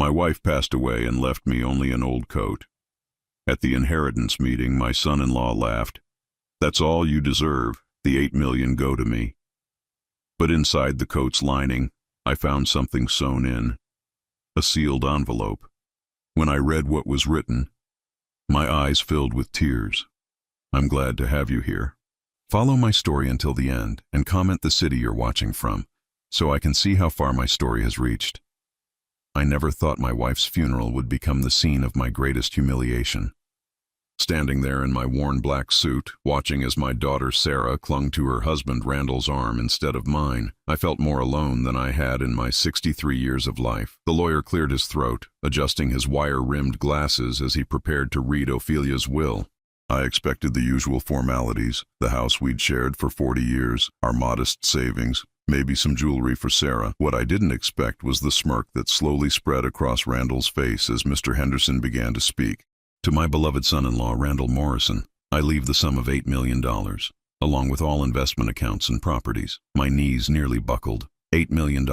My wife passed away and left me only an old coat. At the inheritance meeting, my son-in-law laughed. That's all you deserve. The 8 million go to me. But inside the coat's lining, I found something sewn in. A sealed envelope. When I read what was written, my eyes filled with tears. I'm glad to have you here. Follow my story until the end and comment the city you're watching from, so I can see how far my story has reached. I never thought my wife's funeral would become the scene of my greatest humiliation. Standing there in my worn black suit, watching as my daughter Sarah clung to her husband Randall's arm instead of mine, I felt more alone than I had in my 63 years of life. The lawyer cleared his throat, adjusting his wire-rimmed glasses as he prepared to read Ophelia's will. I expected the usual formalities, the house we'd shared for 40 years, our modest savings, maybe some jewelry for Sarah. What I didn't expect was the smirk that slowly spread across Randall's face as Mr. Henderson began to speak. To my beloved son-in-law, Randall Morrison, I leave the sum of $8 million, along with all investment accounts and properties. My knees nearly buckled. $8 million.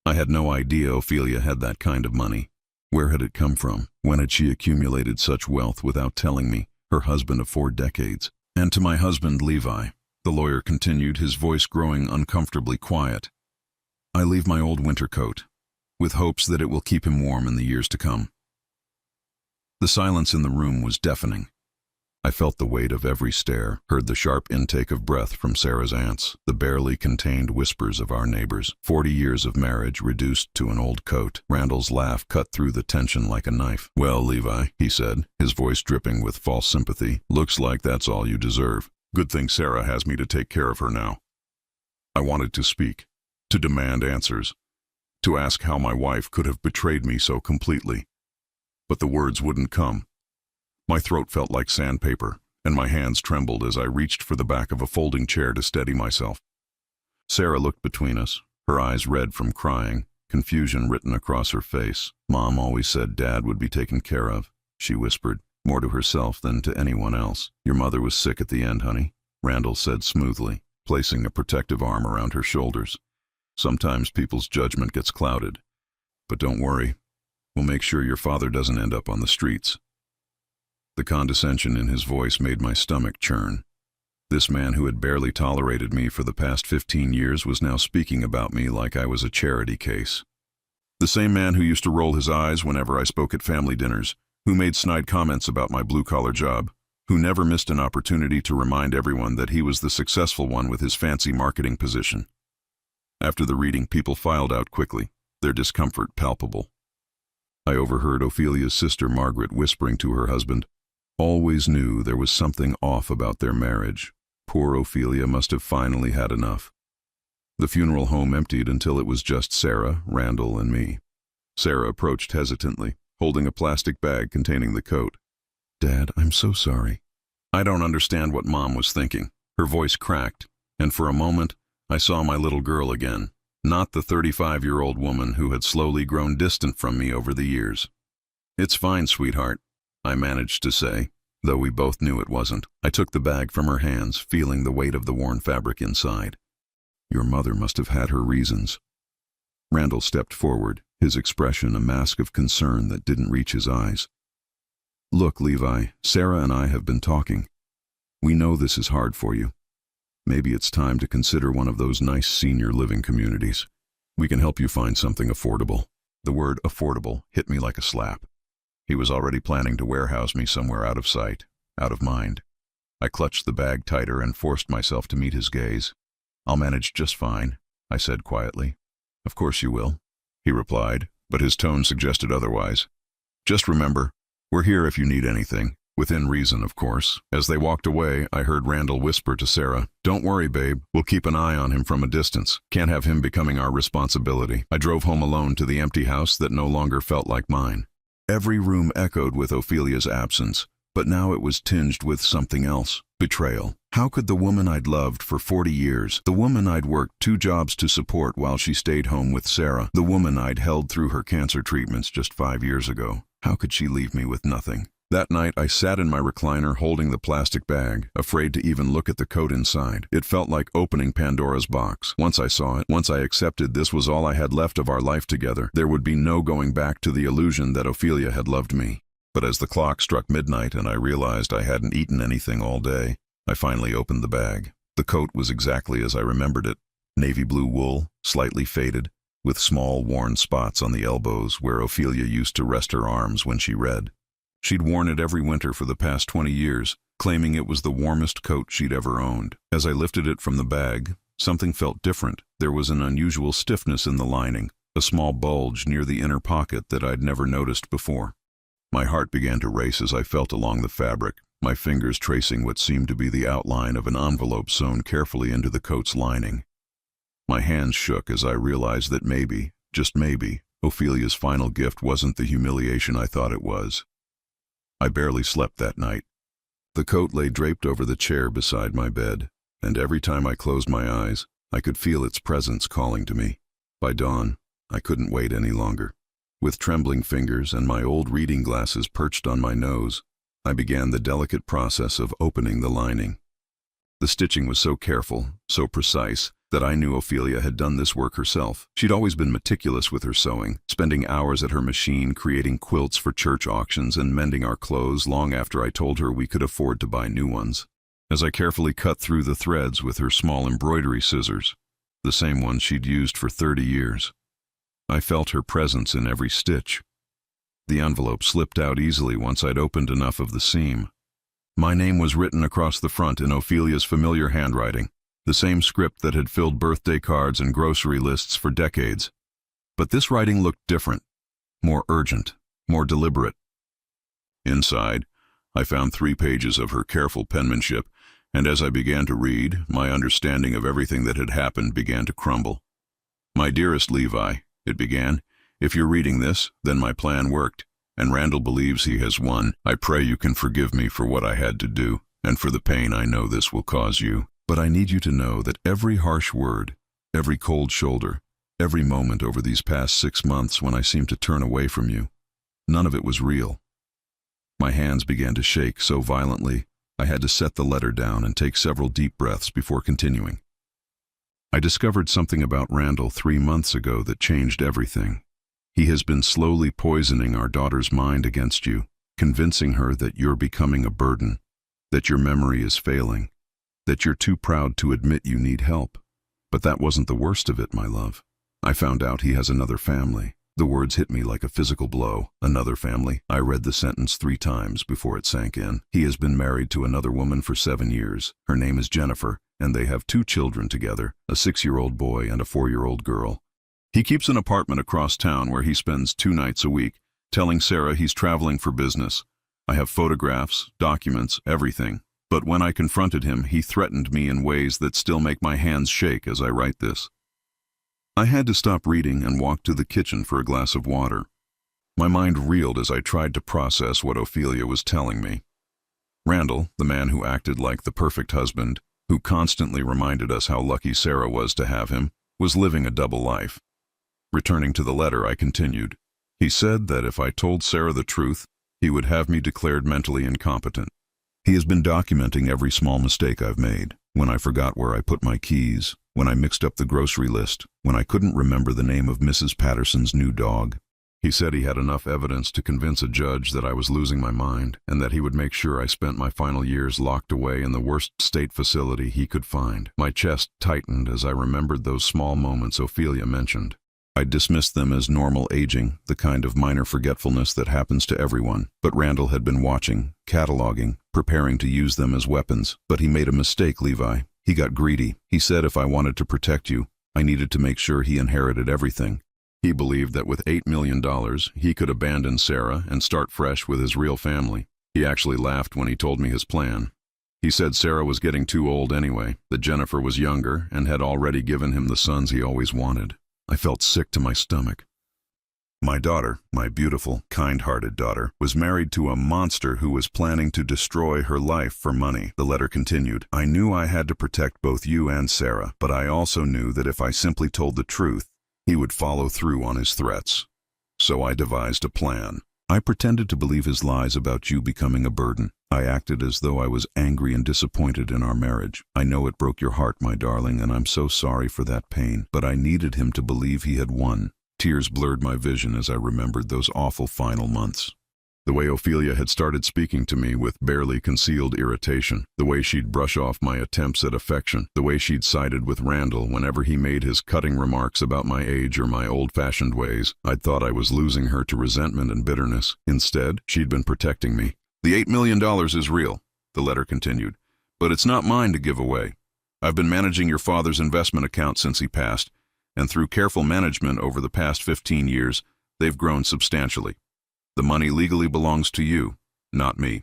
I had no idea Ophelia had that kind of money. Where had it come from? When had she accumulated such wealth without telling me, her husband of 4 decades? And to my husband, Levi, the lawyer continued, his voice growing uncomfortably quiet. I leave my old winter coat, with hopes that it will keep him warm in the years to come. The silence in the room was deafening. I felt the weight of every stare, heard the sharp intake of breath from Sarah's aunts, the barely contained whispers of our neighbors. 40 years of marriage reduced to an old coat. Randall's laugh cut through the tension like a knife. Well, Levi, he said, his voice dripping with false sympathy, looks like that's all you deserve. Good thing Sarah has me to take care of her now. I wanted to speak, to demand answers, to ask how my wife could have betrayed me so completely. But the words wouldn't come. My throat felt like sandpaper, and my hands trembled as I reached for the back of a folding chair to steady myself. Sarah looked between us, her eyes red from crying, confusion written across her face. Mom always said Dad would be taken care of, she whispered, more to herself than to anyone else. Your mother was sick at the end, honey, Randall said smoothly, placing a protective arm around her shoulders. Sometimes people's judgment gets clouded. But don't worry. We'll make sure your father doesn't end up on the streets. The condescension in his voice made my stomach churn. This man who had barely tolerated me for the past 15 years was now speaking about me like I was a charity case. The same man who used to roll his eyes whenever I spoke at family dinners, who made snide comments about my blue-collar job, who never missed an opportunity to remind everyone that he was the successful one with his fancy marketing position. After the reading, people filed out quickly, their discomfort palpable. I overheard Ophelia's sister Margaret whispering to her husband, "Always knew there was something off about their marriage. Poor Ophelia must have finally had enough." The funeral home emptied until it was just Sarah, Randall, and me. Sarah approached hesitantly, holding a plastic bag containing the coat. "Dad, I'm so sorry." I don't understand what Mom was thinking. Her voice cracked, and for a moment, I saw my little girl again. Not the 35-year-old woman who had slowly grown distant from me over the years. "It's fine, sweetheart," I managed to say, though we both knew it wasn't. I took the bag from her hands, feeling the weight of the worn fabric inside. "Your mother must have had her reasons." Randall stepped forward, his expression a mask of concern that didn't reach his eyes. "Look, Levi, Sarah and I have been talking. We know this is hard for you. Maybe it's time to consider one of those nice senior living communities. We can help you find something affordable." The word affordable hit me like a slap. He was already planning to warehouse me somewhere out of sight, out of mind. I clutched the bag tighter and forced myself to meet his gaze. "I'll manage just fine," I said quietly. "Of course you will," he replied, but his tone suggested otherwise. "Just remember, we're here if you need anything. Within reason, of course." As they walked away, I heard Randall whisper to Sarah, "Don't worry, babe. We'll keep an eye on him from a distance. Can't have him becoming our responsibility." I drove home alone to the empty house that no longer felt like mine. Every room echoed with Ophelia's absence, but now it was tinged with something else. Betrayal. How could the woman I'd loved for 40 years, the woman I'd worked 2 jobs to support while she stayed home with Sarah, the woman I'd held through her cancer treatments just 5 years ago, how could she leave me with nothing? That night, I sat in my recliner holding the plastic bag, afraid to even look at the coat inside. It felt like opening Pandora's box. Once I saw it, once I accepted this was all I had left of our life together, there would be no going back to the illusion that Ophelia had loved me. But as the clock struck midnight and I realized I hadn't eaten anything all day, I finally opened the bag. The coat was exactly as I remembered it. Navy blue wool, slightly faded, with small worn spots on the elbows where Ophelia used to rest her arms when she read. She'd worn it every winter for the past 20 years, claiming it was the warmest coat she'd ever owned. As I lifted it from the bag, something felt different. There was an unusual stiffness in the lining, a small bulge near the inner pocket that I'd never noticed before. My heart began to race as I felt along the fabric, my fingers tracing what seemed to be the outline of an envelope sewn carefully into the coat's lining. My hands shook as I realized that maybe, just maybe, Ophelia's final gift wasn't the humiliation I thought it was. I barely slept that night. The coat lay draped over the chair beside my bed, and every time I closed my eyes, I could feel its presence calling to me. By dawn, I couldn't wait any longer. With trembling fingers and my old reading glasses perched on my nose, I began the delicate process of opening the lining. The stitching was so careful, so precise, that I knew Ophelia had done this work herself. She'd always been meticulous with her sewing, spending hours at her machine creating quilts for church auctions and mending our clothes long after I told her we could afford to buy new ones. As I carefully cut through the threads with her small embroidery scissors, the same ones she'd used for 30 years, I felt her presence in every stitch. The envelope slipped out easily once I'd opened enough of the seam. My name was written across the front in Ophelia's familiar handwriting, the same script that had filled birthday cards and grocery lists for decades. But this writing looked different, more urgent, more deliberate. Inside, I found 3 pages of her careful penmanship, and as I began to read, my understanding of everything that had happened began to crumble. "My dearest Levi," it began, "if you're reading this, then my plan worked, and Randall believes he has won. I pray you can forgive me for what I had to do, and for the pain I know this will cause you. But I need you to know that every harsh word, every cold shoulder, every moment over these past 6 months when I seemed to turn away from you, none of it was real." My hands began to shake so violently, I had to set the letter down and take several deep breaths before continuing. "I discovered something about Randall 3 months ago that changed everything. He has been slowly poisoning our daughter's mind against you, convincing her that you're becoming a burden, that your memory is failing, that you're too proud to admit you need help. But that wasn't the worst of it, my love. I found out he has another family." The words hit me like a physical blow. Another family. I read the sentence 3 times before it sank in. "He has been married to another woman for 7 years. Her name is Jennifer, and they have 2 children together, a 6-year-old boy and a 4-year-old girl. He keeps an apartment across town where he spends 2 nights a week, telling Sarah he's traveling for business. I have photographs, documents, everything. But when I confronted him, he threatened me in ways that still make my hands shake as I write this." I had to stop reading and walk to the kitchen for a glass of water. My mind reeled as I tried to process what Ophelia was telling me. Randall, the man who acted like the perfect husband, who constantly reminded us how lucky Sarah was to have him, was living a double life. Returning to the letter, I continued. "He said that if I told Sarah the truth, he would have me declared mentally incompetent. He has been documenting every small mistake I've made, when I forgot where I put my keys, when I mixed up the grocery list, when I couldn't remember the name of Mrs. Patterson's new dog. He said he had enough evidence to convince a judge that I was losing my mind, and that he would make sure I spent my final years locked away in the worst state facility he could find." My chest tightened as I remembered those small moments Ophelia mentioned. I dismissed them as normal aging, the kind of minor forgetfulness that happens to everyone. But Randall had been watching, cataloging, preparing to use them as weapons. But he made a mistake, Levi. He got greedy. He said if I wanted to protect you, I needed to make sure he inherited everything. He believed that with $8 million, he could abandon Sarah and start fresh with his real family. He actually laughed when he told me his plan. He said Sarah was getting too old anyway, that Jennifer was younger and had already given him the sons he always wanted. I felt sick to my stomach. My daughter, my beautiful, kind-hearted daughter, was married to a monster who was planning to destroy her life for money. The letter continued. "I knew I had to protect both you and Sarah, but I also knew that if I simply told the truth, he would follow through on his threats. So I devised a plan. I pretended to believe his lies about you becoming a burden. I acted as though I was angry and disappointed in our marriage. I know it broke your heart, my darling, and I'm so sorry for that pain, but I needed him to believe he had won. Tears blurred my vision as I remembered those awful final months. The way Ophelia had started speaking to me with barely concealed irritation, the way she'd brush off my attempts at affection, the way she'd sided with Randall whenever he made his cutting remarks about my age or my old-fashioned ways. I'd thought I was losing her to resentment and bitterness. Instead, she'd been protecting me. "The $8 million is real," the letter continued, "but it's not mine to give away. I've been managing your father's investment account since he passed, and through careful management over the past 15 years, they've grown substantially. The money legally belongs to you, not me.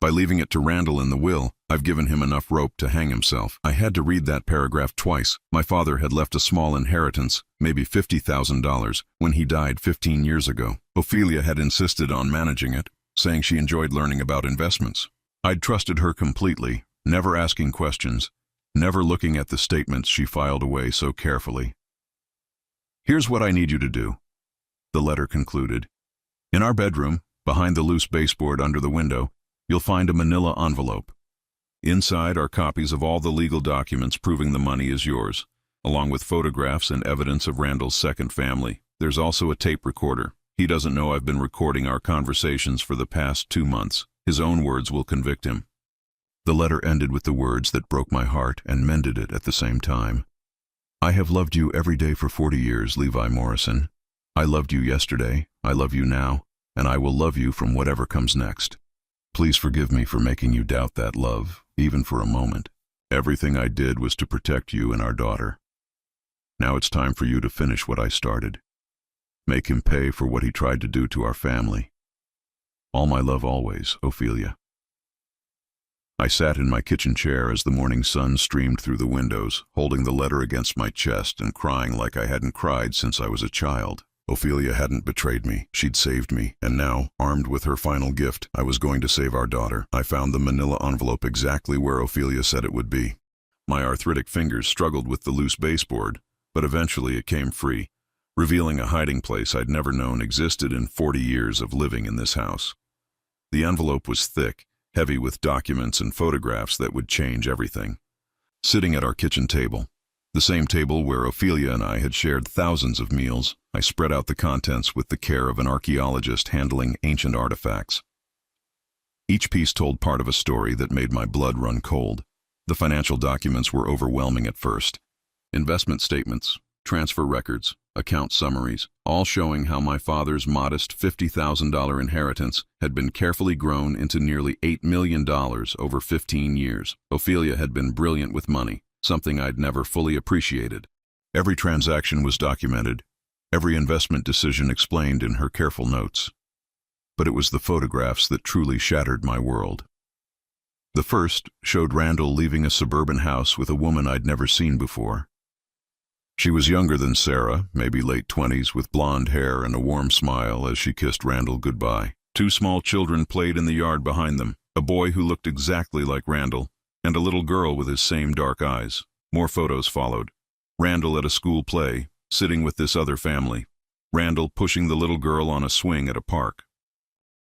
By leaving it to Randall in the will, I've given him enough rope to hang himself." I had to read that paragraph twice. My father had left a small inheritance, maybe $50,000, when he died 15 years ago. Ophelia had insisted on managing it, saying she enjoyed learning about investments. I'd trusted her completely, never asking questions, never looking at the statements she filed away so carefully. "Here's what I need you to do," the letter concluded. "In our bedroom, behind the loose baseboard under the window, you'll find a manila envelope. Inside are copies of all the legal documents proving the money is yours, along with photographs and evidence of Randall's second family. There's also a tape recorder. He doesn't know I've been recording our conversations for the past 2 months. His own words will convict him." The letter ended with the words that broke my heart and mended it at the same time. "I have loved you every day for 40 years, Levi Morrison. I loved you yesterday, I love you now, and I will love you from whatever comes next. Please forgive me for making you doubt that love, even for a moment. Everything I did was to protect you and our daughter. Now it's time for you to finish what I started. Make him pay for what he tried to do to our family. All my love always, Ophelia." I sat in my kitchen chair as the morning sun streamed through the windows, holding the letter against my chest and crying like I hadn't cried since I was a child. Ophelia hadn't betrayed me, she'd saved me, and now, armed with her final gift, I was going to save our daughter. I found the manila envelope exactly where Ophelia said it would be. My arthritic fingers struggled with the loose baseboard, but eventually it came free, revealing a hiding place I'd never known existed in 40 years of living in this house. The envelope was thick, heavy with documents and photographs that would change everything. Sitting at our kitchen table, the same table where Ophelia and I had shared thousands of meals, I spread out the contents with the care of an archaeologist handling ancient artifacts. Each piece told part of a story that made my blood run cold. The financial documents were overwhelming at first. Investment statements, transfer records, account summaries, all showing how my father's modest $50,000 inheritance had been carefully grown into nearly $8 million over 15 years. Ophelia had been brilliant with money, something I'd never fully appreciated. Every transaction was documented, every investment decision explained in her careful notes. But it was the photographs that truly shattered my world. The first showed Randall leaving a suburban house with a woman I'd never seen before. She was younger than Sarah, maybe late 20s, with blonde hair and a warm smile as she kissed Randall goodbye. 2 small children played in the yard behind them, a boy who looked exactly like Randall, and a little girl with his same dark eyes. More photos followed. Randall at a school play, sitting with this other family. Randall pushing the little girl on a swing at a park.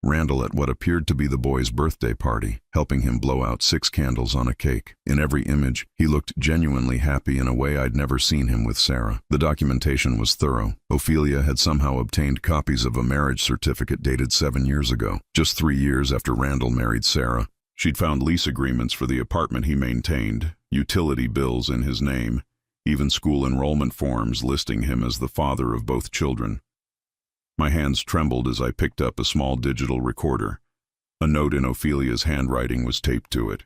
Randall at what appeared to be the boy's birthday party, helping him blow out 6 candles on a cake. In every image, he looked genuinely happy in a way I'd never seen him with Sarah. The documentation was thorough. Ophelia had somehow obtained copies of a marriage certificate dated 7 years ago, just 3 years after Randall married Sarah. She'd found lease agreements for the apartment he maintained, utility bills in his name, even school enrollment forms listing him as the father of both children. My hands trembled as I picked up a small digital recorder. A note in Ophelia's handwriting was taped to it.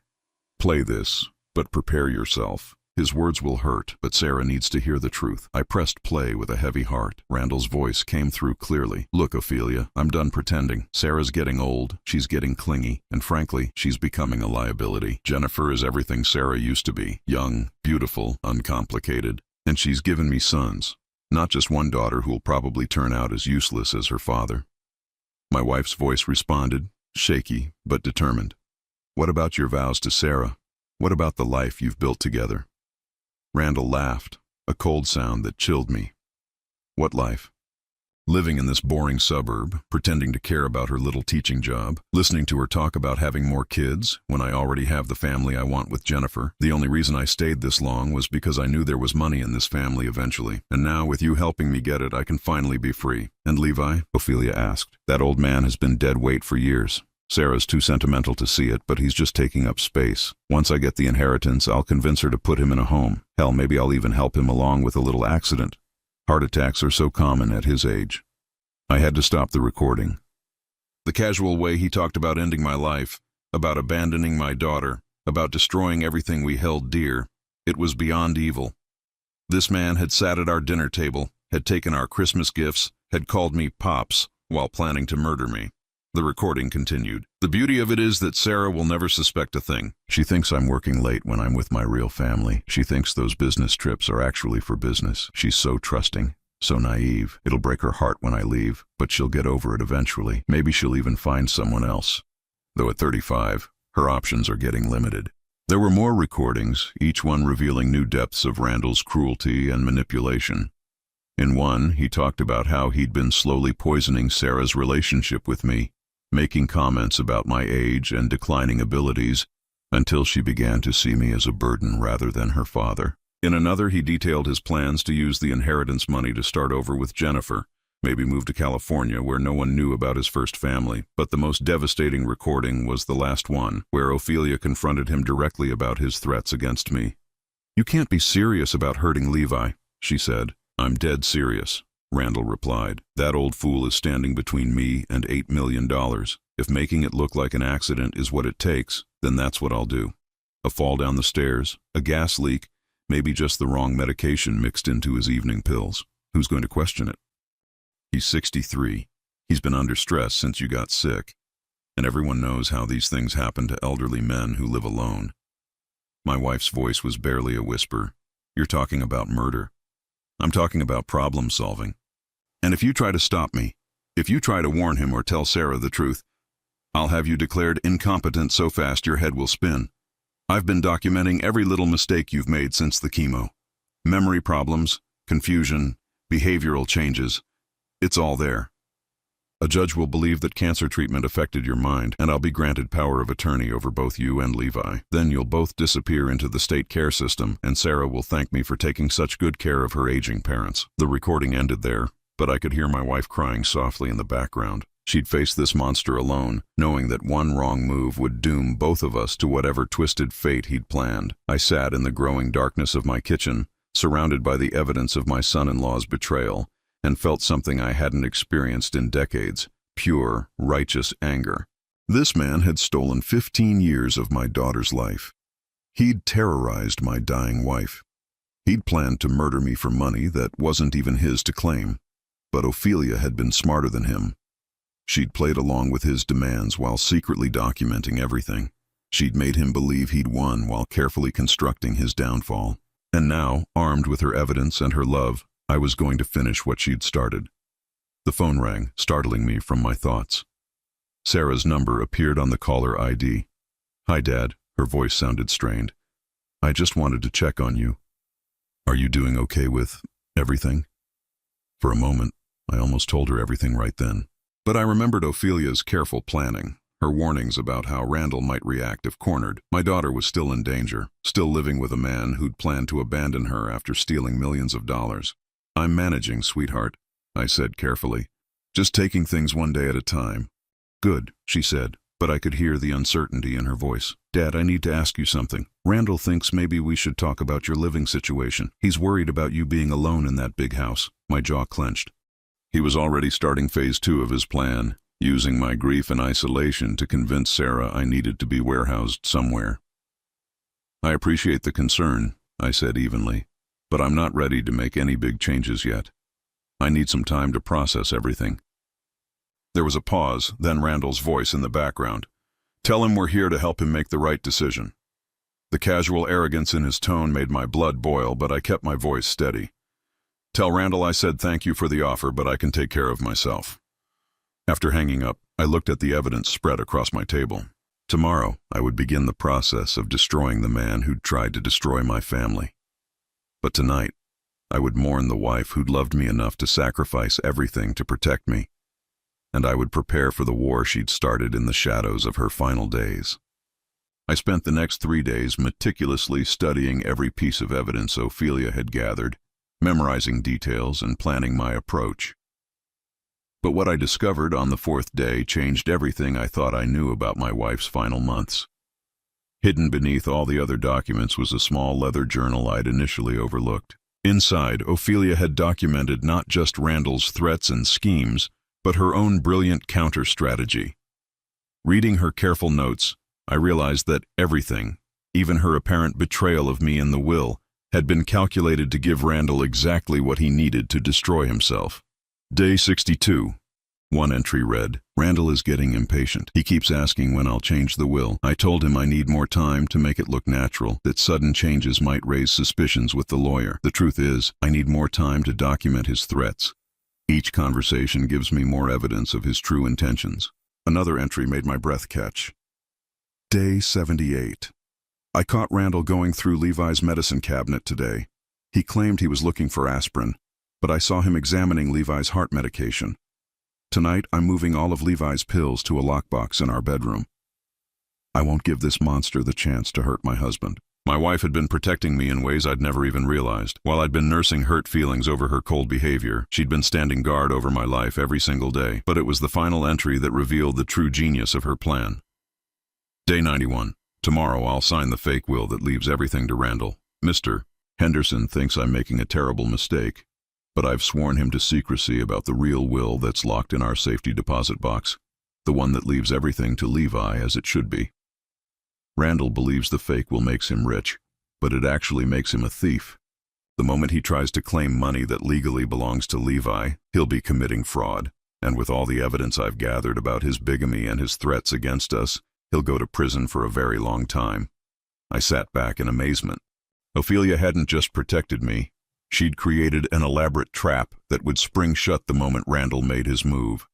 "Play this, but prepare yourself. His words will hurt, but Sarah needs to hear the truth." I pressed play with a heavy heart. Randall's voice came through clearly. "Look, Ophelia, I'm done pretending. Sarah's getting old, she's getting clingy, and frankly, she's becoming a liability. Jennifer is everything Sarah used to be. Young, beautiful, uncomplicated. And she's given me sons. Not just one daughter who'll probably turn out as useless as her father." My wife's voice responded, shaky but determined. "What about your vows to Sarah? What about the life you've built together?" Randall laughed, a cold sound that chilled me. "What life?" Living in this boring suburb, pretending to care about her little teaching job, listening to her talk about having more kids when I already have the family I want with Jennifer. The only reason I stayed this long was because I knew there was money in this family eventually. And now, with you helping me get it, I can finally be free. And Levi? Ophelia asked. That old man has been dead weight for years. Sarah's too sentimental to see it, but he's just taking up space. Once I get the inheritance, I'll convince her to put him in a home. Hell, maybe I'll even help him along with a little accident. Heart attacks are so common at his age. I had to stop the recording. The casual way he talked about ending my life, about abandoning my daughter, about destroying everything we held dear, it was beyond evil. This man had sat at our dinner table, had taken our Christmas gifts, had called me Pops while planning to murder me. The recording continued. The beauty of it is that Sarah will never suspect a thing. She thinks I'm working late when I'm with my real family. She thinks those business trips are actually for business. She's so trusting, so naive. It'll break her heart when I leave, but she'll get over it eventually. Maybe she'll even find someone else. Though at 35, her options are getting limited. There were more recordings, each one revealing new depths of Randall's cruelty and manipulation. In one, he talked about how he'd been slowly poisoning Sarah's relationship with me, making comments about my age and declining abilities until she began to see me as a burden rather than her father. In another, he detailed his plans to use the inheritance money to start over with Jennifer, maybe move to California where no one knew about his first family. But the most devastating recording was the last one, where Ophelia confronted him directly about his threats against me. "You can't be serious about hurting Levi," she said. "I'm dead serious," Randall replied. "That old fool is standing between me and $8 million. If making it look like an accident is what it takes, then that's what I'll do. A fall down the stairs, a gas leak, maybe just the wrong medication mixed into his evening pills. Who's going to question it? He's 63. He's been under stress since you got sick. And everyone knows how these things happen to elderly men who live alone." My wife's voice was barely a whisper. "You're talking about murder. I'm talking about problem solving. And if you try to stop me, if you try to warn him or tell Sarah the truth, I'll have you declared incompetent so fast your head will spin. I've been documenting every little mistake you've made since the chemo. Memory problems, confusion, behavioral changes. It's all there. A judge will believe that cancer treatment affected your mind, and I'll be granted power of attorney over both you and Levi. Then you'll both disappear into the state care system, and Sarah will thank me for taking such good care of her aging parents." The recording ended there, but I could hear my wife crying softly in the background. She'd face this monster alone, knowing that one wrong move would doom both of us to whatever twisted fate he'd planned. I sat in the growing darkness of my kitchen, surrounded by the evidence of my son-in-law's betrayal, and felt something I hadn't experienced in decades, pure, righteous anger. This man had stolen 15 years of my daughter's life. He'd terrorized my dying wife. He'd planned to murder me for money that wasn't even his to claim. But Ophelia had been smarter than him. She'd played along with his demands while secretly documenting everything. She'd made him believe he'd won while carefully constructing his downfall. And now, armed with her evidence and her love, I was going to finish what she'd started. The phone rang, startling me from my thoughts. Sarah's number appeared on the caller ID. "Hi, Dad." Her voice sounded strained. "I just wanted to check on you. Are you doing okay with everything?" For a moment, I almost told her everything right then. But I remembered Ophelia's careful planning, her warnings about how Randall might react if cornered. My daughter was still in danger, still living with a man who'd planned to abandon her after stealing millions of dollars. "I'm managing, sweetheart," I said carefully. "Just taking things one day at a time." "Good," she said, but I could hear the uncertainty in her voice. "Dad, I need to ask you something. Randall thinks maybe we should talk about your living situation. He's worried about you being alone in that big house." My jaw clenched. He was already starting phase 2 of his plan, using my grief and isolation to convince Sarah I needed to be warehoused somewhere. "I appreciate the concern," I said evenly, "but I'm not ready to make any big changes yet. I need some time to process everything." There was a pause, then Randall's voice in the background. "Tell him we're here to help him make the right decision." The casual arrogance in his tone made my blood boil, but I kept my voice steady. "Tell Randall I said thank you for the offer, but I can take care of myself." After hanging up, I looked at the evidence spread across my table. Tomorrow, I would begin the process of destroying the man who'd tried to destroy my family. But tonight, I would mourn the wife who'd loved me enough to sacrifice everything to protect me, and I would prepare for the war she'd started in the shadows of her final days. I spent the next 3 days meticulously studying every piece of evidence Ophelia had gathered, memorizing details and planning my approach. But what I discovered on the 4th day changed everything I thought I knew about my wife's final months. Hidden beneath all the other documents was a small leather journal I'd initially overlooked. Inside, Ophelia had documented not just Randall's threats and schemes, but her own brilliant counter-strategy. Reading her careful notes, I realized that everything, even her apparent betrayal of me in the will, had been calculated to give Randall exactly what he needed to destroy himself. Day 62. One entry read, "Randall is getting impatient. He keeps asking when I'll change the will. I told him I need more time to make it look natural, that sudden changes might raise suspicions with the lawyer. The truth is, I need more time to document his threats. Each conversation gives me more evidence of his true intentions." Another entry made my breath catch. Day 78. I caught Randall going through Levi's medicine cabinet today. He claimed he was looking for aspirin, but I saw him examining Levi's heart medication. Tonight, I'm moving all of Levi's pills to a lockbox in our bedroom. I won't give this monster the chance to hurt my husband. My wife had been protecting me in ways I'd never even realized. While I'd been nursing hurt feelings over her cold behavior, she'd been standing guard over my life every single day. But it was the final entry that revealed the true genius of her plan. Day 91. Tomorrow I'll sign the fake will that leaves everything to Randall. Mr. Henderson thinks I'm making a terrible mistake, but I've sworn him to secrecy about the real will that's locked in our safety deposit box, the one that leaves everything to Levi as it should be. Randall believes the fake will makes him rich, but it actually makes him a thief. The moment he tries to claim money that legally belongs to Levi, he'll be committing fraud, and with all the evidence I've gathered about his bigamy and his threats against us, he'll go to prison for a very long time. I sat back in amazement. Ophelia hadn't just protected me. She'd created an elaborate trap that would spring shut the moment Randall made his move.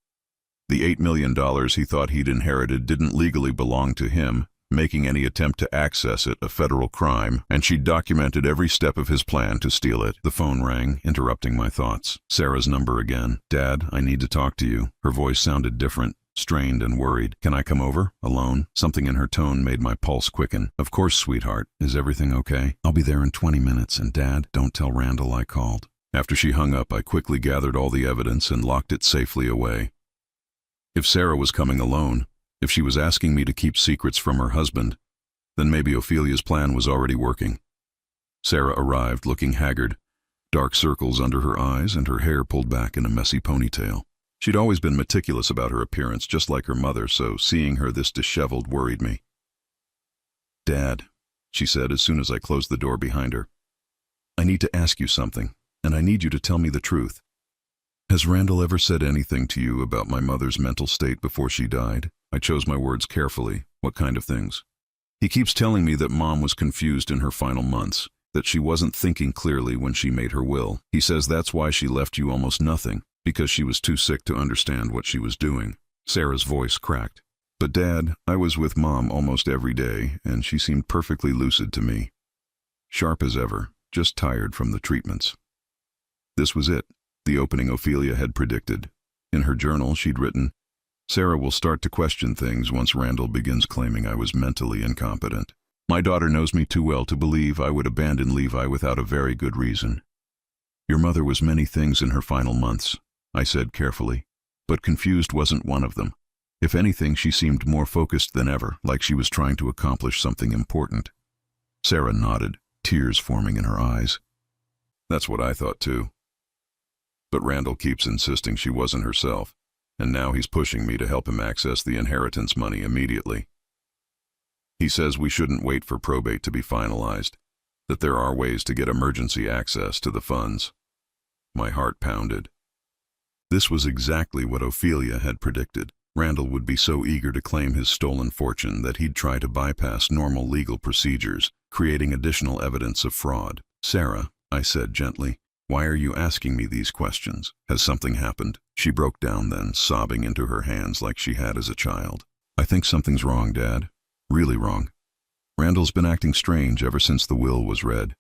The $8 million he thought he'd inherited didn't legally belong to him, making any attempt to access it a federal crime, and she'd documented every step of his plan to steal it. The phone rang, interrupting my thoughts. Sarah's number again. "Dad, I need to talk to you." Her voice sounded different, strained and worried. "Can I come over? Alone?" Something in her tone made my pulse quicken. "Of course, sweetheart. Is everything okay? I'll be there in 20 minutes, and Dad, don't tell Randall I called." After she hung up, I quickly gathered all the evidence and locked it safely away. If Sarah was coming alone, if she was asking me to keep secrets from her husband, then maybe Ophelia's plan was already working. Sarah arrived looking haggard, dark circles under her eyes and her hair pulled back in a messy ponytail. She'd always been meticulous about her appearance, just like her mother, so seeing her this disheveled worried me. "Dad," she said as soon as I closed the door behind her, "I need to ask you something, and I need you to tell me the truth. Has Randall ever said anything to you about my mother's mental state before she died?" I chose my words carefully. "What kind of things?" "He keeps telling me that Mom was confused in her final months, that she wasn't thinking clearly when she made her will. He says that's why she left you almost nothing, because she was too sick to understand what she was doing." Sarah's voice cracked. "But Dad, I was with Mom almost every day, and she seemed perfectly lucid to me. Sharp as ever, just tired from the treatments." This was it, the opening Ophelia had predicted. In her journal, she'd written, "Sarah will start to question things once Randall begins claiming I was mentally incompetent. My daughter knows me too well to believe I would abandon Levi without a very good reason. Your mother was many things in her final months," I said carefully, "but confused wasn't one of them. If anything, she seemed more focused than ever, like she was trying to accomplish something important." Sarah nodded, tears forming in her eyes. "That's what I thought too. But Randall keeps insisting she wasn't herself, and now he's pushing me to help him access the inheritance money immediately. He says we shouldn't wait for probate to be finalized, that there are ways to get emergency access to the funds." My heart pounded. This was exactly what Ophelia had predicted. Randall would be so eager to claim his stolen fortune that he'd try to bypass normal legal procedures, creating additional evidence of fraud. "Sarah," I said gently, "why are you asking me these questions? Has something happened?" She broke down then, sobbing into her hands like she had as a child. "I think something's wrong, Dad. Really wrong. Randall's been acting strange ever since the will was read.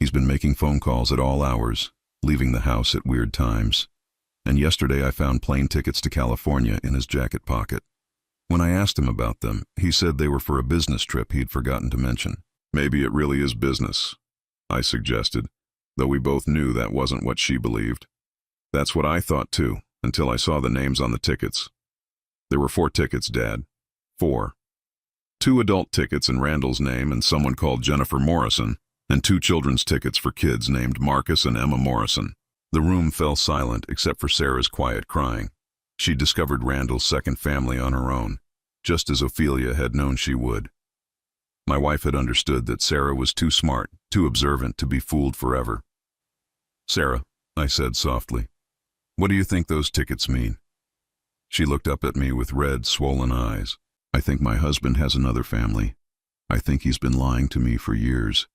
He's been making phone calls at all hours, leaving the house at weird times. And yesterday I found plane tickets to California in his jacket pocket. When I asked him about them, he said they were for a business trip he'd forgotten to mention. Maybe it really is business, I suggested, though we both knew that wasn't what she believed. That's what I thought too, until I saw the names on the tickets. There were 4 tickets, Dad. 4. 2 adult tickets in Randall's name and someone called Jennifer Morrison, and 2 children's tickets for kids named Marcus and Emma Morrison. The room fell silent except for Sarah's quiet crying. She discovered Randall's second family on her own, just as Ophelia had known she would. My wife had understood that Sarah was too smart, too observant to be fooled forever. "Sarah," I said softly, "what do you think those tickets mean?" She looked up at me with red, swollen eyes. "I think my husband has another family. I think he's been lying to me for years.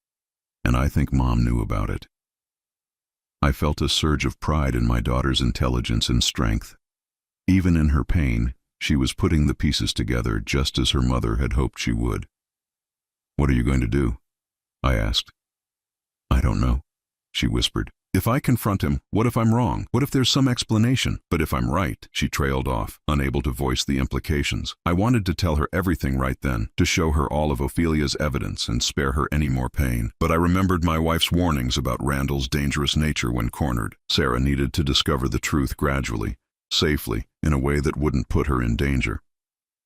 And I think Mom knew about it." I felt a surge of pride in my daughter's intelligence and strength. Even in her pain, she was putting the pieces together just as her mother had hoped she would. "What are you going to do?" I asked. "I don't know," she whispered. "If I confront him, what if I'm wrong? What if there's some explanation? But if I'm right," she trailed off, unable to voice the implications. I wanted to tell her everything right then, to show her all of Ophelia's evidence and spare her any more pain. But I remembered my wife's warnings about Randall's dangerous nature when cornered. Sarah needed to discover the truth gradually, safely, in a way that wouldn't put her in danger.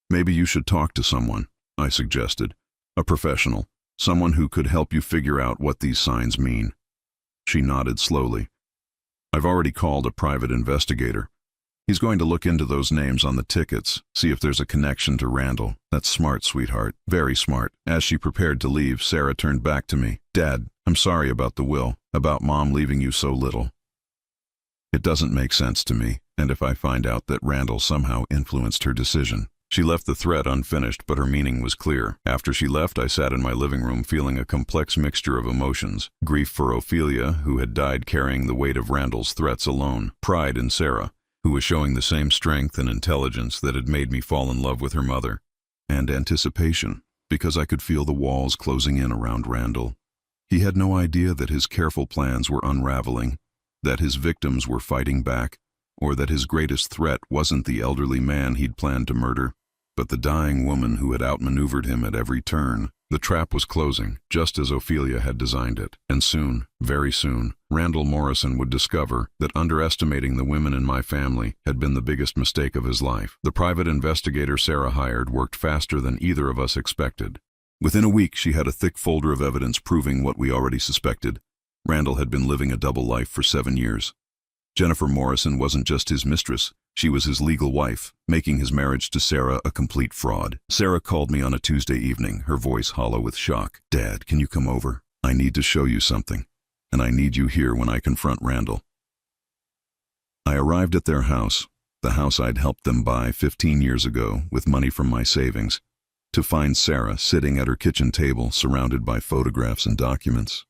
"Maybe you should talk to someone," I suggested. "A professional, someone who could help you figure out what these signs mean." She nodded slowly. "I've already called a private investigator. He's going to look into those names on the tickets, see if there's a connection to Randall. That's smart, sweetheart, very smart." As she prepared to leave, Sarah turned back to me. "Dad, I'm sorry about the will, about Mom leaving you so little. It doesn't make sense to me, and if I find out that Randall somehow influenced her decision." She left the threat unfinished, but her meaning was clear. After she left, I sat in my living room feeling a complex mixture of emotions. Grief for Ophelia, who had died carrying the weight of Randall's threats alone. Pride in Sarah, who was showing the same strength and intelligence that had made me fall in love with her mother. And anticipation, because I could feel the walls closing in around Randall. He had no idea that his careful plans were unraveling, that his victims were fighting back, or that his greatest threat wasn't the elderly man he'd planned to murder, but the dying woman who had outmaneuvered him at every turn. The trap was closing, just as Ophelia had designed it. And soon, very soon, Randall Morrison would discover that underestimating the women in my family had been the biggest mistake of his life. The private investigator Sarah hired worked faster than either of us expected. Within a week, she had a thick folder of evidence proving what we already suspected. Randall had been living a double life for 7 years. Jennifer Morrison wasn't just his mistress, she was his legal wife, making his marriage to Sarah a complete fraud. Sarah called me on a Tuesday evening, her voice hollow with shock. "Dad, can you come over? I need to show you something, and I need you here when I confront Randall." I arrived at their house, the house I'd helped them buy 15 years ago with money from my savings, to find Sarah sitting at her kitchen table surrounded by photographs and documents.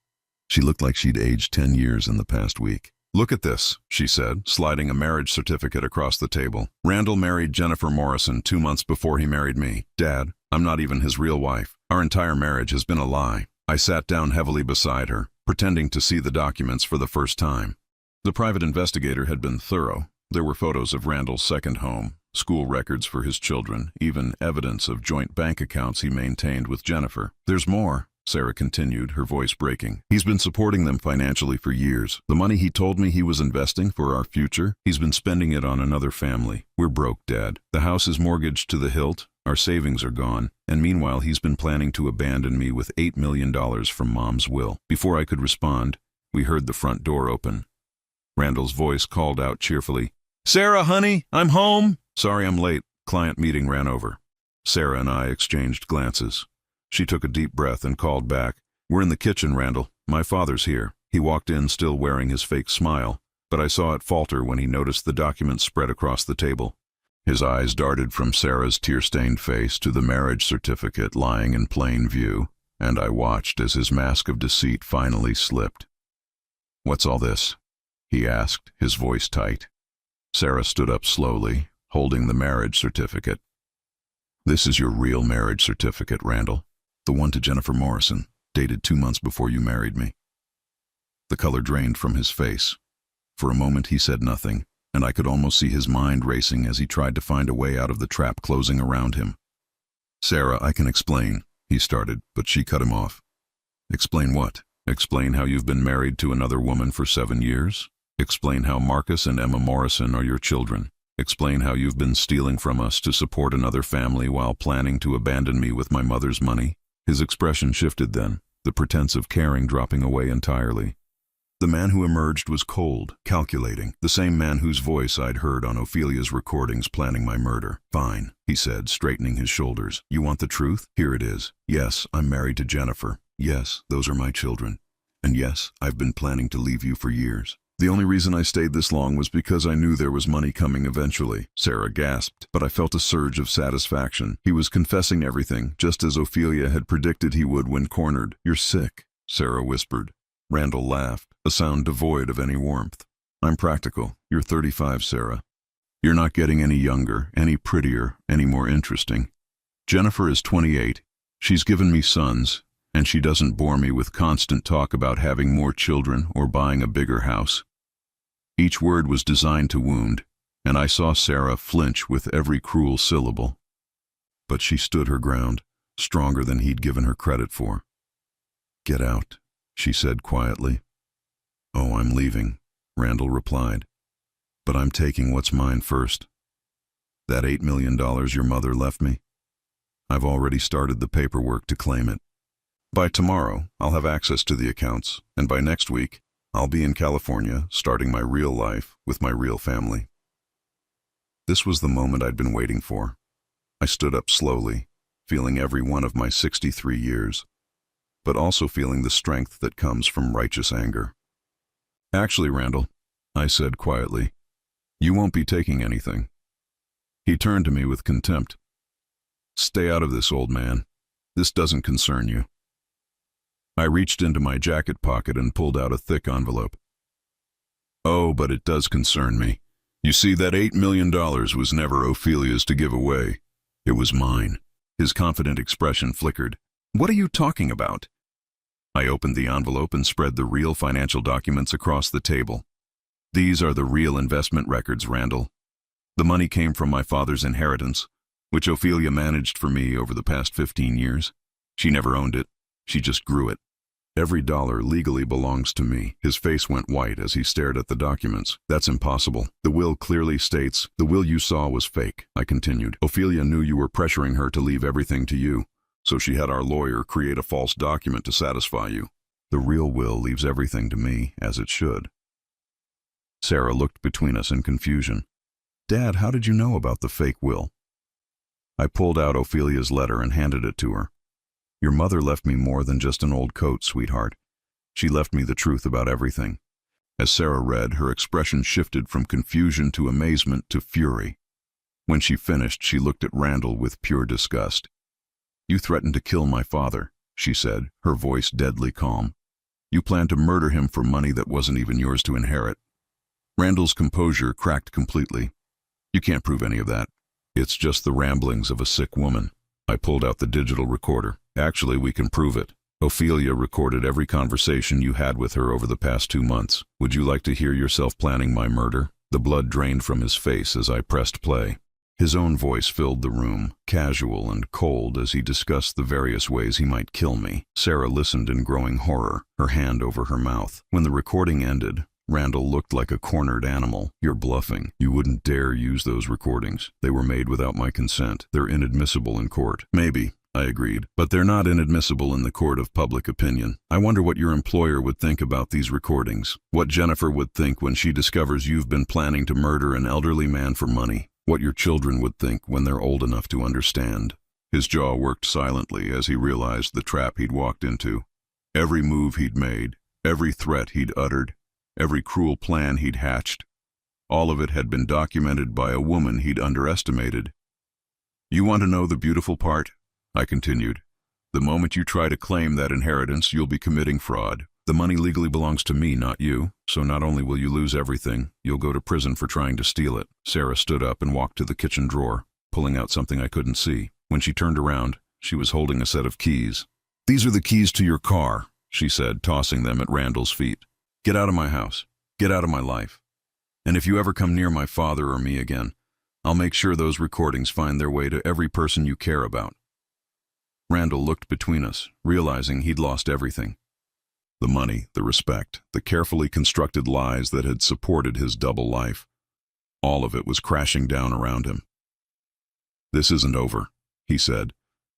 She looked like she'd aged 10 years in the past week. "Look at this," she said, sliding a marriage certificate across the table. "Randall married Jennifer Morrison 2 months before he married me. Dad, I'm not even his real wife. Our entire marriage has been a lie." I sat down heavily beside her, pretending to see the documents for the first time. The private investigator had been thorough. There were photos of Randall's second home, school records for his children, even evidence of joint bank accounts he maintained with Jennifer. "There's more," Sarah continued, her voice breaking. "He's been supporting them financially for years. The money he told me he was investing for our future, he's been spending it on another family. We're broke, Dad. The house is mortgaged to the hilt, our savings are gone, and meanwhile he's been planning to abandon me with $8 million from Mom's will." Before I could respond, we heard the front door open. Randall's voice called out cheerfully, "Sarah, honey, I'm home." "Sorry I'm late. Client meeting ran over." Sarah and I exchanged glances. She took a deep breath and called back, "We're in the kitchen, Randall. My father's here." He walked in still wearing his fake smile, but I saw it falter when he noticed the documents spread across the table. His eyes darted from Sarah's tear-stained face to the marriage certificate lying in plain view, and I watched as his mask of deceit finally slipped. "What's all this?" he asked, his voice tight. Sarah stood up slowly, holding the marriage certificate. "This is your real marriage certificate, Randall. The one to Jennifer Morrison, dated 2 months before you married me." The color drained from his face. For a moment he said nothing, and I could almost see his mind racing as he tried to find a way out of the trap closing around him. "Sarah, I can explain," he started, but she cut him off. "Explain what? Explain how you've been married to another woman for 7 years? Explain how Marcus and Emma Morrison are your children? Explain how you've been stealing from us to support another family while planning to abandon me with my mother's money?" His expression shifted then, the pretense of caring dropping away entirely. The man who emerged was cold, calculating, the same man whose voice I'd heard on Ophelia's recordings planning my murder. "Fine," he said, straightening his shoulders. "You want the truth? Here it is. Yes, I'm married to Jennifer. Yes, those are my children. And yes, I've been planning to leave you for years. The only reason I stayed this long was because I knew there was money coming eventually." Sarah gasped, but I felt a surge of satisfaction. He was confessing everything, just as Ophelia had predicted he would when cornered. "You're sick," Sarah whispered. Randall laughed, a sound devoid of any warmth. "I'm practical. You're 35, Sarah. You're not getting any younger, any prettier, any more interesting. Jennifer is 28. She's given me sons, and she doesn't bore me with constant talk about having more children or buying a bigger house." Each word was designed to wound, and I saw Sarah flinch with every cruel syllable. But she stood her ground, stronger than he'd given her credit for. "Get out," she said quietly. "Oh, I'm leaving," Randall replied. "But I'm taking what's mine first. That $8 million your mother left me? I've already started the paperwork to claim it. By tomorrow, I'll have access to the accounts, and by next week, I'll be in California, starting my real life with my real family." This was the moment I'd been waiting for. I stood up slowly, feeling every one of my 63 years, but also feeling the strength that comes from righteous anger. "Actually, Randall," I said quietly, "you won't be taking anything." He turned to me with contempt. "Stay out of this, old man. This doesn't concern you." I reached into my jacket pocket and pulled out a thick envelope. "Oh, but it does concern me. You see, that $8 million was never Ophelia's to give away. It was mine." His confident expression flickered. "What are you talking about?" I opened the envelope and spread the real financial documents across the table. "These are the real investment records, Randall. The money came from my father's inheritance, which Ophelia managed for me over the past 15 years. She never owned it. She just grew it. Every dollar legally belongs to me." His face went white as he stared at the documents. "That's impossible. The will clearly states—" "The will you saw was fake," I continued. "Ophelia knew you were pressuring her to leave everything to you, so she had our lawyer create a false document to satisfy you. The real will leaves everything to me, as it should." Sarah looked between us in confusion. "Dad, how did you know about the fake will?" I pulled out Ophelia's letter and handed it to her. "Your mother left me more than just an old coat, sweetheart. She left me the truth about everything." As Sarah read, her expression shifted from confusion to amazement to fury. When she finished, she looked at Randall with pure disgust. "You threatened to kill my father," she said, her voice deadly calm. "You planned to murder him for money that wasn't even yours to inherit." Randall's composure cracked completely. "You can't prove any of that. It's just the ramblings of a sick woman." I pulled out the digital recorder. "Actually, we can prove it. Ophelia recorded every conversation you had with her over the past 2 months. Would you like to hear yourself planning my murder?" The blood drained from his face as I pressed play. His own voice filled the room, casual and cold as he discussed the various ways he might kill me. Sarah listened in growing horror, her hand over her mouth. When the recording ended, Randall looked like a cornered animal. "You're bluffing. You wouldn't dare use those recordings. They were made without my consent. They're inadmissible in court." "Maybe," I agreed, "but they're not inadmissible in the court of public opinion. I wonder what your employer would think about these recordings. What Jennifer would think when she discovers you've been planning to murder an elderly man for money. What your children would think when they're old enough to understand." His jaw worked silently as he realized the trap he'd walked into. Every move he'd made, every threat he'd uttered, every cruel plan he'd hatched, all of it had been documented by a woman he'd underestimated. "You want to know the beautiful part?" I continued. "The moment you try to claim that inheritance, you'll be committing fraud. The money legally belongs to me, not you, so not only will you lose everything, you'll go to prison for trying to steal it." Sarah stood up and walked to the kitchen drawer, pulling out something I couldn't see. When she turned around, she was holding a set of keys. "These are the keys to your car," she said, tossing them at Randall's feet. Get out of my house. Get out of my life. And if you ever come near my father or me again, I'll make sure those recordings find their way to every person you care about." Randall looked between us, realizing he'd lost everything. The money, the respect, the carefully constructed lies that had supported his double life. All of it was crashing down around him. "This isn't over," he said,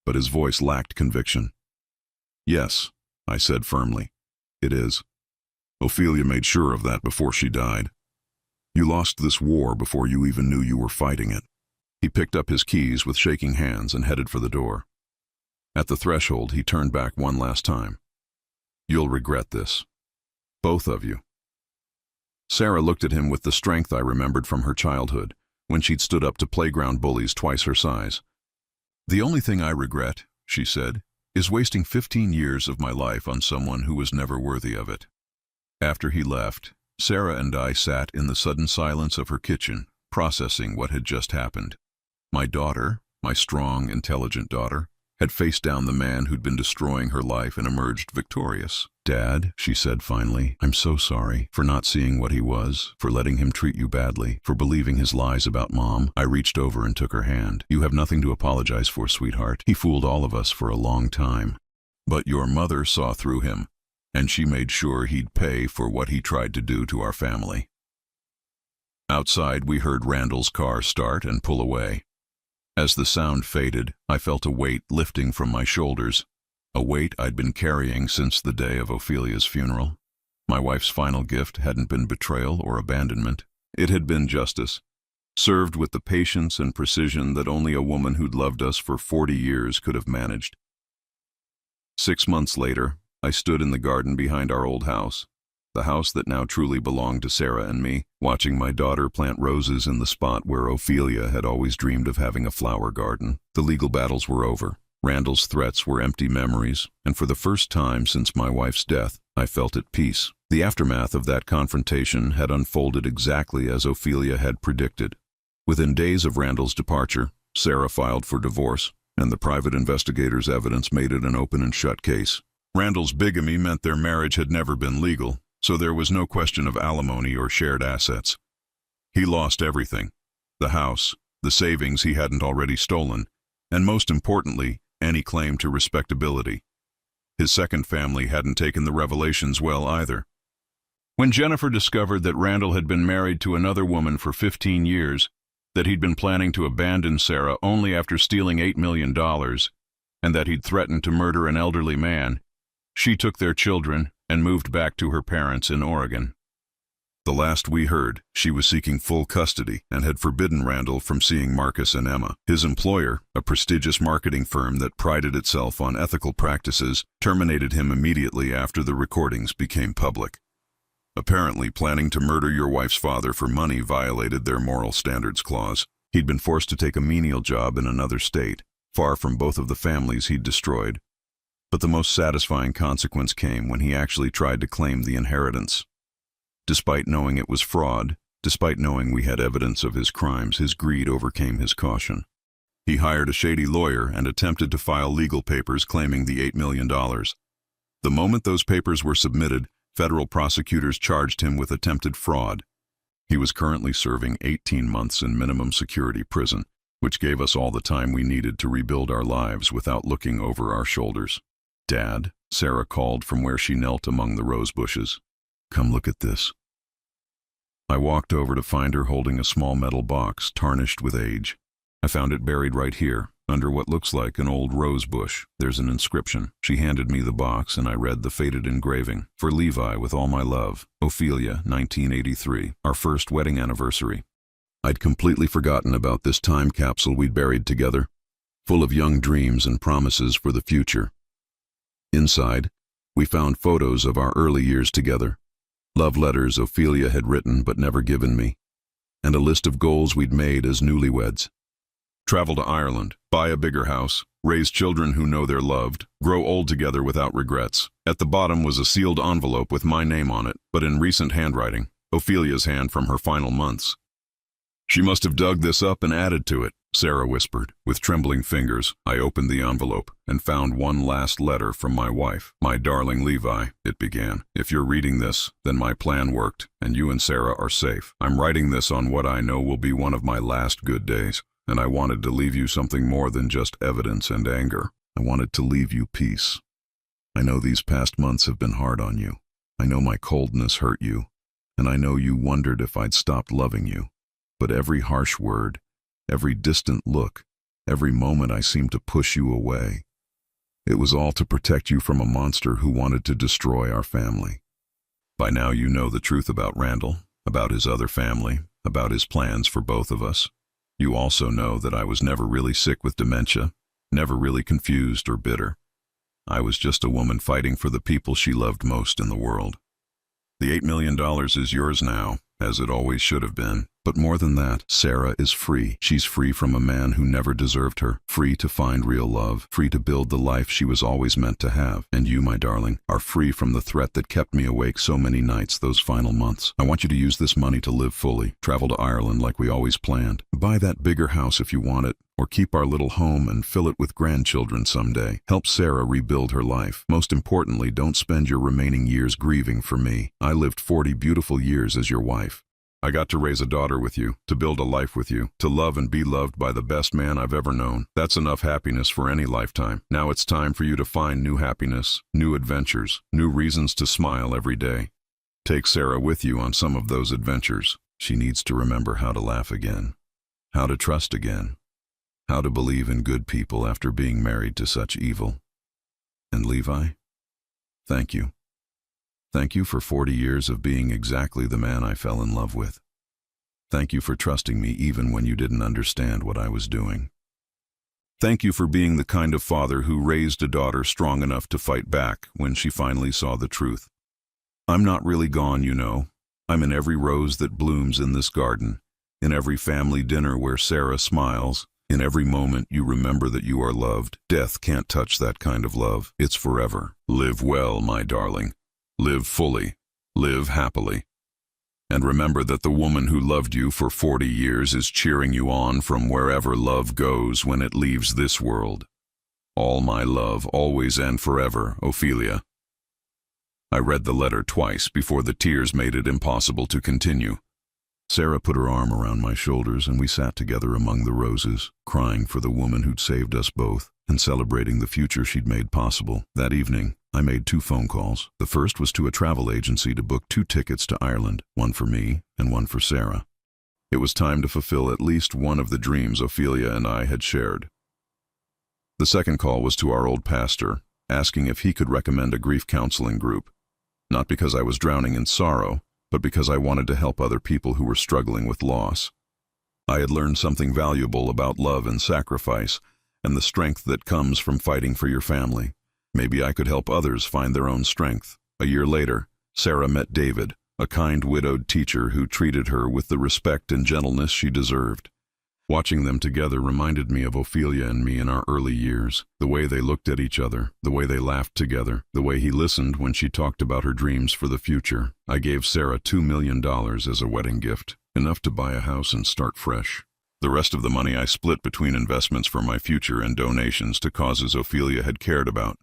but his voice lacked conviction. "Yes," I said firmly, "it is. Ophelia made sure of that before she died. You lost this war before you even knew you were fighting it." He picked up his keys with shaking hands and headed for the door. At the threshold, he turned back one last time. "You'll regret this. Both of you." Sarah looked at him with the strength I remembered from her childhood, when she'd stood up to playground bullies twice her size. "The only thing I regret," she said, "is wasting 15 years of my life on someone who was never worthy of it." After he left, Sarah and I sat in the sudden silence of her kitchen, processing what had just happened. My daughter, my strong, intelligent daughter, had faced down the man who'd been destroying her life and emerged victorious. "Dad," she said finally, "I'm so sorry for not seeing what he was, for letting him treat you badly, for believing his lies about Mom." I reached over and took her hand. "You have nothing to apologize for, sweetheart. He fooled all of us for a long time. But your mother saw through him, and she made sure he'd pay for what he tried to do to our family." Outside, we heard Randall's car start and pull away. As the sound faded, I felt a weight lifting from my shoulders, a weight I'd been carrying since the day of Ophelia's funeral. My wife's final gift hadn't been betrayal or abandonment. It had been justice, served with the patience and precision that only a woman who'd loved us for 40 years could have managed. 6 months later, I stood in the garden behind our old house, the house that now truly belonged to Sarah and me, watching my daughter plant roses in the spot where Ophelia had always dreamed of having a flower garden. The legal battles were over. Randall's threats were empty memories, and for the first time since my wife's death, I felt at peace. The aftermath of that confrontation had unfolded exactly as Ophelia had predicted. Within days of Randall's departure, Sarah filed for divorce, and the private investigator's evidence made it an open and shut case. Randall's bigamy meant their marriage had never been legal, so there was no question of alimony or shared assets. He lost everything: the house, the savings he hadn't already stolen, and most importantly, any claim to respectability. His second family hadn't taken the revelations well either. When Jennifer discovered that Randall had been married to another woman for 15 years, that he'd been planning to abandon Sarah only after stealing $8 million, and that he'd threatened to murder an elderly man, she took their children and moved back to her parents in Oregon. The last we heard, she was seeking full custody and had forbidden Randall from seeing Marcus and Emma. His employer, a prestigious marketing firm that prided itself on ethical practices, terminated him immediately after the recordings became public. Apparently, planning to murder your wife's father for money violated their moral standards clause. He'd been forced to take a menial job in another state, far from both of the families he'd destroyed. But the most satisfying consequence came when he actually tried to claim the inheritance. Despite knowing it was fraud, despite knowing we had evidence of his crimes, his greed overcame his caution. He hired a shady lawyer and attempted to file legal papers claiming the $8 million. The moment those papers were submitted, federal prosecutors charged him with attempted fraud. He was currently serving 18 months in minimum security prison, which gave us all the time we needed to rebuild our lives without looking over our shoulders. "Dad," Sarah called from where she knelt among the rose bushes. "Come look at this." I walked over to find her holding a small metal box tarnished with age. I found it buried right here, under what looks like an old rose bush. There's an inscription. She handed me the box and I read the faded engraving. "For Levi, with all my love. Ophelia, 1983, our first wedding anniversary." I'd completely forgotten about this time capsule we'd buried together, full of young dreams and promises for the future. Inside, we found photos of our early years together, love letters Ophelia had written but never given me, and a list of goals we'd made as newlyweds. Travel to Ireland, buy a bigger house, raise children who know they're loved, grow old together without regrets. At the bottom was a sealed envelope with my name on it, but in recent handwriting, Ophelia's hand from her final months. She must have dug this up and added to it. Sarah whispered. With trembling fingers, I opened the envelope and found one last letter from my wife. "My darling Levi," it began. "If you're reading this, then my plan worked, and you and Sarah are safe. I'm writing this on what I know will be one of my last good days, and I wanted to leave you something more than just evidence and anger. I wanted to leave you peace. I know these past months have been hard on you. I know my coldness hurt you, and I know you wondered if I'd stopped loving you. But every harsh word, every distant look, every moment I seemed to push you away. It was all to protect you from a monster who wanted to destroy our family. By now you know the truth about Randall, about his other family, about his plans for both of us. You also know that I was never really sick with dementia, never really confused or bitter. I was just a woman fighting for the people she loved most in the world. The $8 million is yours now, as it always should have been. But more than that, Sarah is free. She's free from a man who never deserved her, free to find real love, free to build the life she was always meant to have. And you, my darling, are free from the threat that kept me awake so many nights those final months. I want you to use this money to live fully, travel to Ireland like we always planned, buy that bigger house if you want it, or keep our little home and fill it with grandchildren someday. Help Sarah rebuild her life. Most importantly, don't spend your remaining years grieving for me. I lived 40 beautiful years as your wife. I got to raise a daughter with you, to build a life with you, to love and be loved by the best man I've ever known. That's enough happiness for any lifetime. Now it's time for you to find new happiness, new adventures, new reasons to smile every day. Take Sarah with you on some of those adventures. She needs to remember how to laugh again, how to trust again, how to believe in good people after being married to such evil. And Levi, thank you. Thank you for 40 years of being exactly the man I fell in love with. Thank you for trusting me even when you didn't understand what I was doing. Thank you for being the kind of father who raised a daughter strong enough to fight back when she finally saw the truth. I'm not really gone, you know. I'm in every rose that blooms in this garden, in every family dinner where Sarah smiles, in every moment you remember that you are loved. Death can't touch that kind of love. It's forever. Live well, my darling. Live fully, live happily. And remember that the woman who loved you for 40 years is cheering you on from wherever love goes when it leaves this world. All my love, always and forever, Ophelia. I read the letter twice before the tears made it impossible to continue. Sarah put her arm around my shoulders and we sat together among the roses, crying for the woman who'd saved us both and celebrating the future she'd made possible. That evening, I made 2 phone calls. The first was to a travel agency to book 2 tickets to Ireland, one for me and one for Sarah. It was time to fulfill at least one of the dreams Ophelia and I had shared. The second call was to our old pastor, asking if he could recommend a grief counseling group, not because I was drowning in sorrow, but because I wanted to help other people who were struggling with loss. I had learned something valuable about love and sacrifice, and the strength that comes from fighting for your family. Maybe I could help others find their own strength. A year later, Sarah met David, a kind widowed teacher who treated her with the respect and gentleness she deserved. Watching them together reminded me of Ophelia and me in our early years, the way they looked at each other, the way they laughed together, the way he listened when she talked about her dreams for the future. I gave Sarah $2 million as a wedding gift, enough to buy a house and start fresh. The rest of the money I split between investments for my future and donations to causes Ophelia had cared about.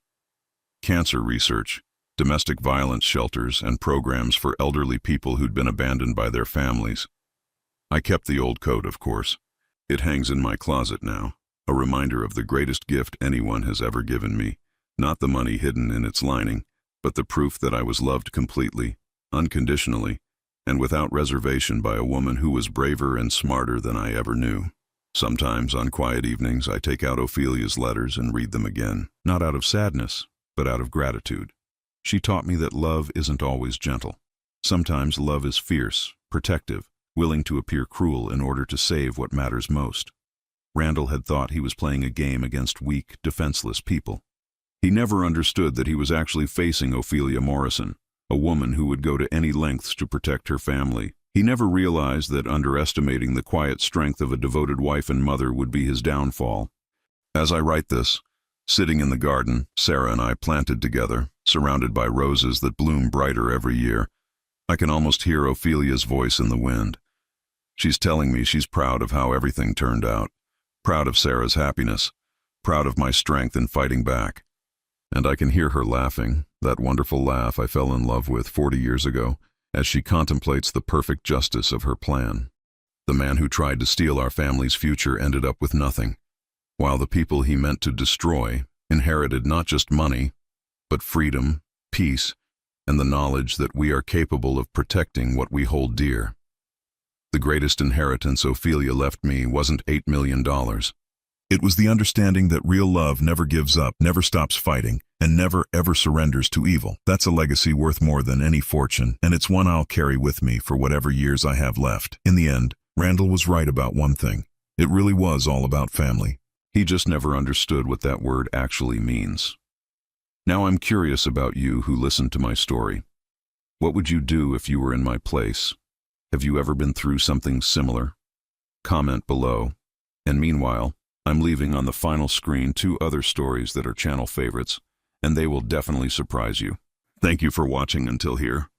Cancer research, domestic violence shelters, and programs for elderly people who'd been abandoned by their families. I kept the old coat, of course. It hangs in my closet now, a reminder of the greatest gift anyone has ever given me, not the money hidden in its lining, but the proof that I was loved completely, unconditionally, and without reservation by a woman who was braver and smarter than I ever knew. Sometimes, on quiet evenings, I take out Ophelia's letters and read them again, not out of sadness, but out of gratitude. She taught me that love isn't always gentle. Sometimes love is fierce, protective, willing to appear cruel in order to save what matters most. Randall had thought he was playing a game against weak, defenseless people. He never understood that he was actually facing Ophelia Morrison, a woman who would go to any lengths to protect her family. He never realized that underestimating the quiet strength of a devoted wife and mother would be his downfall. As I write this, sitting in the garden, Sarah and I planted together, surrounded by roses that bloom brighter every year, I can almost hear Ophelia's voice in the wind. She's telling me she's proud of how everything turned out, proud of Sarah's happiness, proud of my strength in fighting back. And I can hear her laughing, that wonderful laugh I fell in love with 40 years ago, as she contemplates the perfect justice of her plan. The man who tried to steal our family's future ended up with nothing, while the people he meant to destroy inherited not just money, but freedom, peace, and the knowledge that we are capable of protecting what we hold dear. The greatest inheritance Ophelia left me wasn't $8 million. It was the understanding that real love never gives up, never stops fighting, and never ever surrenders to evil. That's a legacy worth more than any fortune, and it's one I'll carry with me for whatever years I have left. In the end, Randall was right about one thing. It really was all about family. He just never understood what that word actually means. Now I'm curious about you who listened to my story. What would you do if you were in my place? Have you ever been through something similar? Comment below. And meanwhile, I'm leaving on the final screen 2 other stories that are channel favorites, and they will definitely surprise you. Thank you for watching until here.